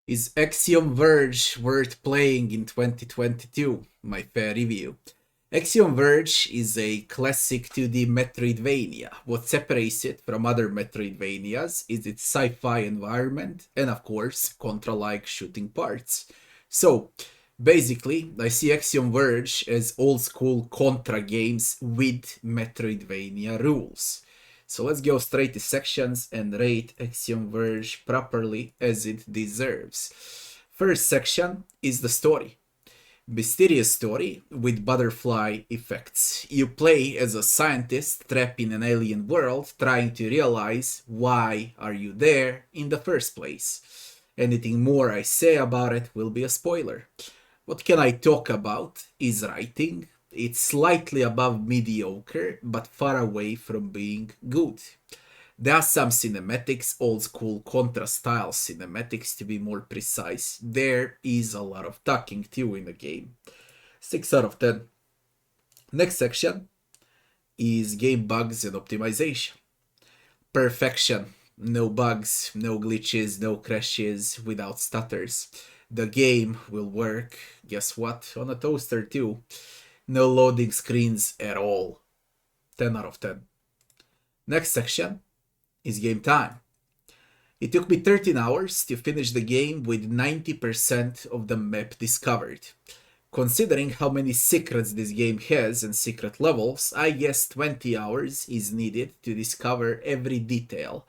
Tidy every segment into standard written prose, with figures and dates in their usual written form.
Is Axiom Verge worth playing in 2022? My fair review. Axiom Verge is a classic 2D Metroidvania. What separates it from other Metroidvanias is its sci-fi environment and, of course, Contra-like shooting parts. So, basically, I see Axiom Verge as old-school Contra games with Metroidvania rules. So let's go straight to sections and rate Axiom Verge properly as it deserves. First section is the story. Mysterious story with butterfly effects. You play as a scientist trapped in an alien world trying to realize why are you there in the first place. Anything more I say about it will be a spoiler. What can I talk about is writing. It's slightly above mediocre, but far away from being good. There are some cinematics, old school Contra style cinematics to be more precise. There is a lot of talking too in the game. 6 out of 10. Next section is game bugs and optimization. Perfection. No bugs, no glitches, no crashes, without stutters. The game will work, guess what, on a toaster too. No loading screens at all. 10 out of 10. Next section is game time. It took me 13 hours to finish the game with 90% of the map discovered. Considering how many secrets this game has and secret levels, I guess 20 hours is needed to discover every detail.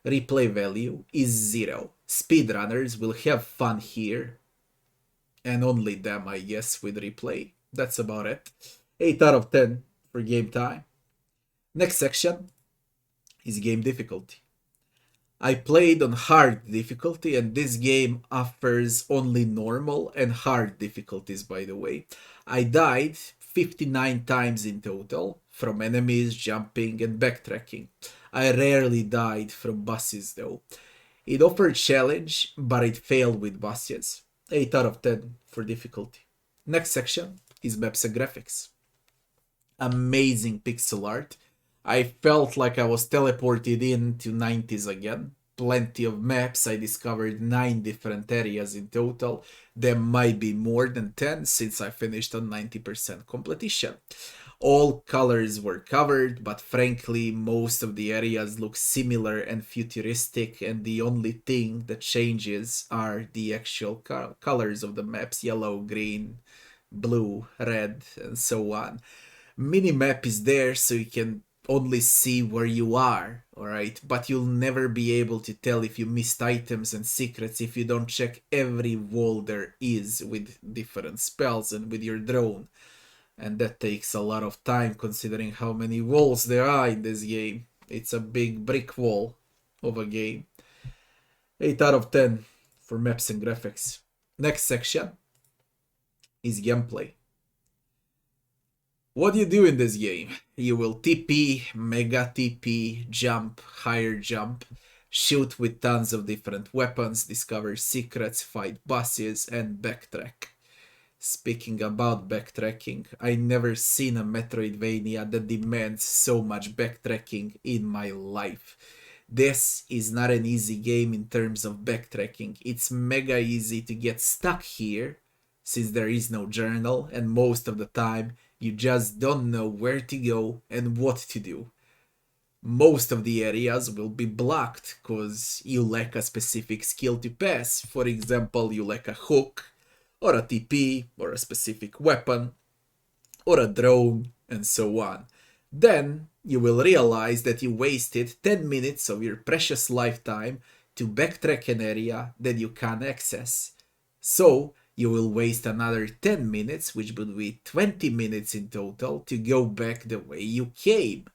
Replay value is 0. Speedrunners will have fun here, and only them, I guess, with replay. That's about it. 8 out of 10 for game time. Next section is game difficulty. I played on hard difficulty, and this game offers only normal and hard difficulties, by the way. I died 59 times in total from enemies, jumping, and backtracking. I rarely died from bosses though. It offered challenge, but it failed with bosses. 8 out of 10 for difficulty. Next section is maps and graphics. Amazing pixel art. I felt like I was teleported into 90s again. Plenty of maps. I discovered 9 different areas in total. There might be more than 10 since I finished on 90% completion. All colors were covered, but frankly, most of the areas look similar and futuristic, and the only thing that changes are the actual colors of the maps: yellow, green, blue, red, and so on. Minimap is there so you can only see where you are, alright? But you'll never be able to tell if you missed items and secrets if you don't check every wall there is with different spells and with your drone. And that takes a lot of time considering how many walls there are in this game. It's a big brick wall of a game. 8 out of 10 for maps and graphics. Next section is gameplay. What do you do in this game? You will TP, mega TP, jump, higher jump, shoot with tons of different weapons, discover secrets, fight bosses, and backtrack. Speaking about backtracking, I never seen a Metroidvania that demands so much backtracking in my life. This is not an easy game in terms of backtracking. It's mega easy to get stuck here, since there is no journal, and most of the time you just don't know where to go and what to do. Most of the areas will be blocked because you lack a specific skill to pass. For example, you lack a hook, or a TP, or a specific weapon, or a drone, and so on. Then you will realize that you wasted 10 minutes of your precious lifetime to backtrack an area that you can't access. So you will waste another 10 minutes, which would be 20 minutes in total, to go back the way you came.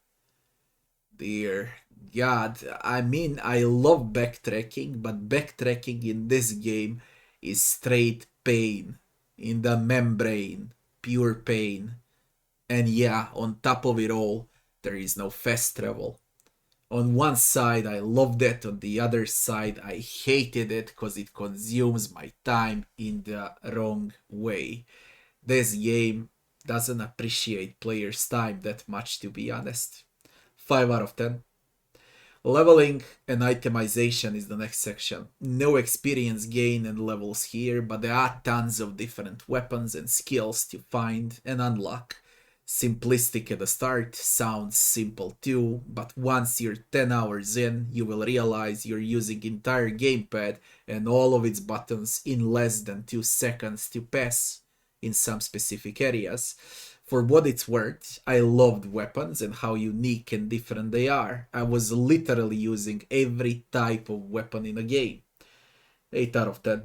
Dear God, I mean, I love backtracking, but backtracking in this game is straight pain in the membrane, pure pain. And yeah, on top of it all, there is no fast travel. On one side I loved it, on the other side I hated it because it consumes my time in the wrong way. This game doesn't appreciate players' time that much, to be honest. 5 out of 10. Leveling and itemization is the next section. No experience gain and levels here, but there are tons of different weapons and skills to find and unlock. Simplistic at the start, sounds simple too, but once you're 10 hours in, you will realize you're using entire gamepad and all of its buttons in less than 2 seconds to pass in some specific areas. For what it's worth, I loved weapons and how unique and different they are. I was literally using every type of weapon in the game. 8 out of 10.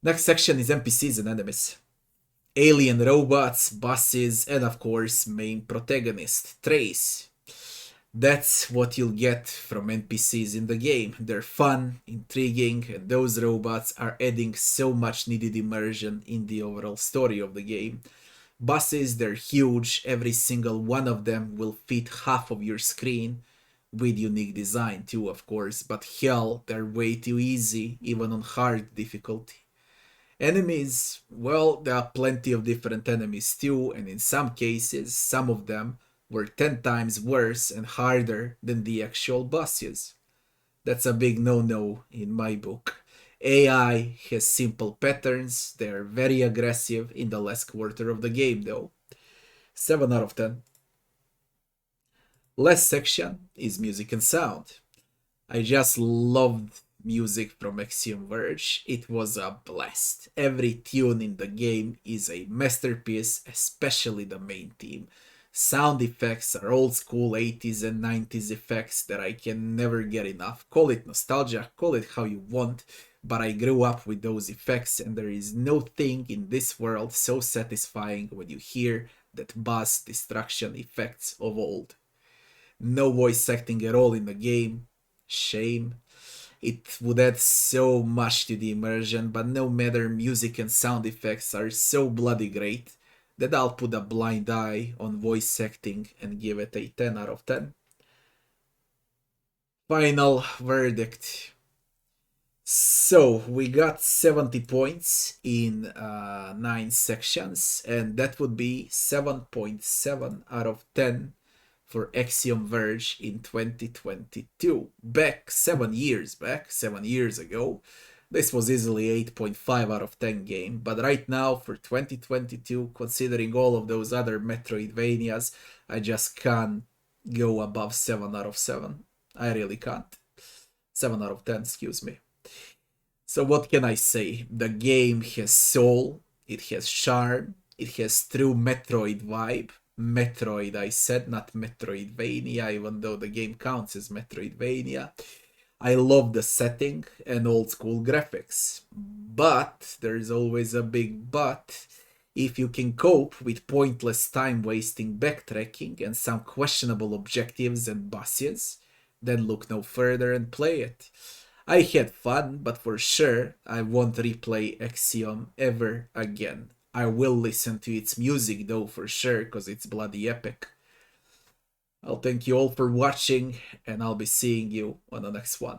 Next section is NPCs and enemies. Alien robots, bosses, and of course, main protagonist, Trace. That's what you'll get from NPCs in the game. They're fun, intriguing, and those robots are adding so much needed immersion in the overall story of the game. Bosses, they're huge, every single one of them will fit half of your screen, with unique design too, of course, but hell, they're way too easy, even on hard difficulty. Enemies, well, there are plenty of different enemies too, and in some cases, some of them were 10 times worse and harder than the actual bosses. That's a big no-no in my book. AI has simple patterns, they're very aggressive in the last quarter of the game though. 7 out of 10. Last section is music and sound. I just loved music from Axiom Verge. It was a blast. Every tune in the game is a masterpiece, especially the main theme. Sound effects are old school 80s and 90s effects that I can never get enough. Call it nostalgia, call it how you want, but I grew up with those effects and there is no thing in this world so satisfying when you hear that boss destruction effects of old. No voice acting at all in the game. Shame. It would add so much to the immersion, but no matter, music and sound effects are so bloody great that I'll put a blind eye on voice acting and give it a 10 out of 10. Final verdict. So we got 70 points in 9 sections, and that would be 7.7 out of 10 for Axiom Verge in 2022. Back 7 years back, 7 years ago, this was easily 8.5 out of 10 game, but right now for 2022, considering all of those other Metroidvanias, I just can't go above 7 out of 7. I really can't. 7 out of 10, excuse me. So what can I say? The game has soul, it has charm, it has true Metroid vibe. Metroid, I said, not Metroidvania, even though the game counts as Metroidvania. I love the setting and old school graphics. But there's always a big but. If you can cope with pointless time wasting backtracking and some questionable objectives and bosses, then look no further and play it. I had fun, but for sure I won't replay Axiom ever again. I will listen to its music though for sure, cause it's bloody epic. I'll thank you all for watching, and I'll be seeing you on the next one.